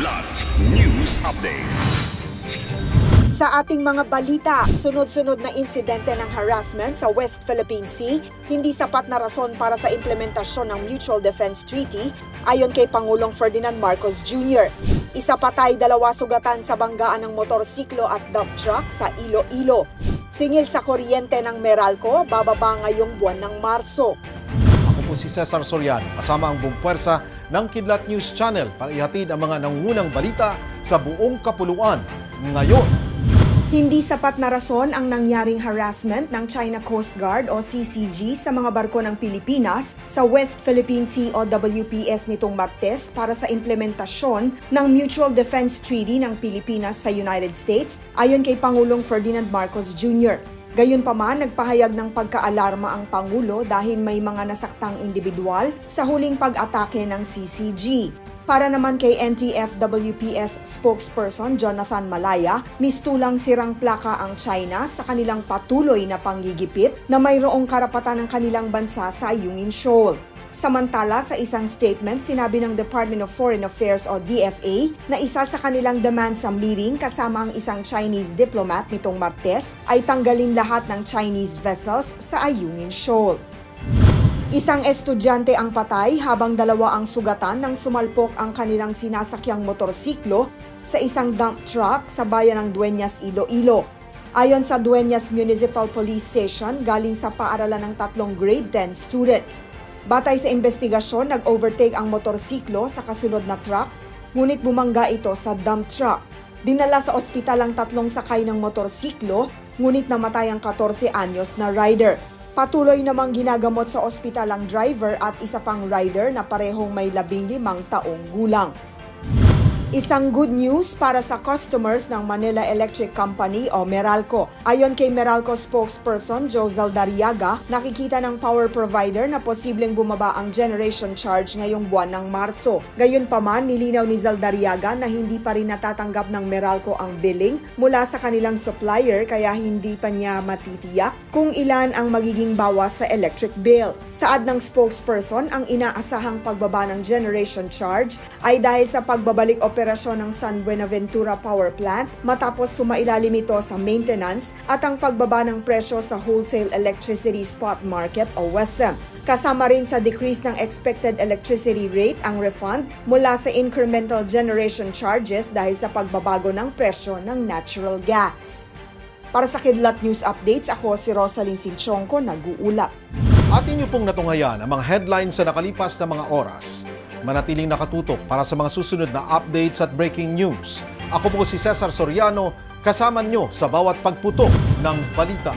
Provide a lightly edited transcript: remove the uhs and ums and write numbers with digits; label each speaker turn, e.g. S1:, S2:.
S1: Kidlat News Updates.
S2: Sa ating mga balita, sunod-sunod na insidente ng harassment sa West Philippine Sea, hindi sapat na rason para sa implementasyon ng Mutual Defense Treaty ayon kay Pangulong Ferdinand Marcos Jr. Isa patay, 2 sugatan sa banggaan ng motorsiklo at dump truck sa Iloilo. Singil sa kuryente ng Meralco, bababa ngayong buwan ng Marso.
S3: Ako po si Cesar Soriano, kasama ang buong puwersa ng Kidlat News Channel para ihatid ang mga nangungunang balita sa buong kapuluan ngayon.
S2: Hindi sapat na rason ang nangyaring harassment ng China Coast Guard o CCG sa mga barko ng Pilipinas sa West Philippine Sea o WPS nitong Martes para sa implementasyon ng Mutual Defense Treaty ng Pilipinas sa United States ayon kay Pangulong Ferdinand Marcos Jr. Gayunpaman, nagpahayag ng pagkaalarma ang Pangulo dahil may mga nasaktang individual sa huling pag-atake ng CCG. Para naman kay NTF-WPS spokesperson Jonathan Malaya, mistulang sirang plaka ang China sa kanilang patuloy na panggigipit na mayroong karapatan ng kanilang bansa sa Ayungin Shoal. Samantala, sa isang statement, sinabi ng Department of Foreign Affairs o DFA na isa sa kanilang demand sa meeting kasama ang isang Chinese diplomat nitong Martes ay tanggalin lahat ng Chinese vessels sa Ayungin Shoal. Isang estudyante ang patay habang 2 ang sugatan nang sumalpok ang kanilang sinasakyang motorsiklo sa isang dump truck sa bayan ng Dueñas, Iloilo. Ayon sa Dueñas Municipal Police Station, galing sa paaralan ng 3 grade 10 students. Batay sa investigasyon, nag-overtake ang motorsiklo sa kasunod na truck, ngunit bumangga ito sa dump truck. Dinala sa ospital ang 3 sakay ng motorsiklo, ngunit namatay ang 14 anyos na rider. Patuloy namang ginagamot sa ospital ang driver at isa pang rider na parehong may 15 taong gulang. Isang good news para sa customers ng Manila Electric Company o Meralco. Ayon kay Meralco spokesperson Joe Zaldariaga, nakikita ng power provider na posibleng bumaba ang generation charge ngayong buwan ng Marso. Gayunpaman, nilinaw ni Zaldariaga na hindi pa rin natatanggap ng Meralco ang billing mula sa kanilang supplier kaya hindi pa niya matitiyak kung ilan ang magiging bawas sa electric bill. Saad ng spokesperson, ang inaasahang pagbaba ng generation charge ay dahil sa pagbabalik operasyon ng San Buenaventura Power Plant matapos sumailalim ito sa maintenance at ang pagbaba ng presyo sa Wholesale Electricity Spot Market o WESM. Kasama rin sa decrease ng expected electricity rate ang refund mula sa incremental generation charges dahil sa pagbabago ng presyo ng natural gas. Para sa Kidlat News Updates, ako si Rosalyn Sinchonco, nag-uulat.
S3: Atin niyo pong natunghayan ang mga headlines sa nakalipas na mga oras. Manatiling nakatutok para sa mga susunod na updates at breaking news. Ako po si Cesar Soriano, kasama nyo sa bawat pagputok ng balita.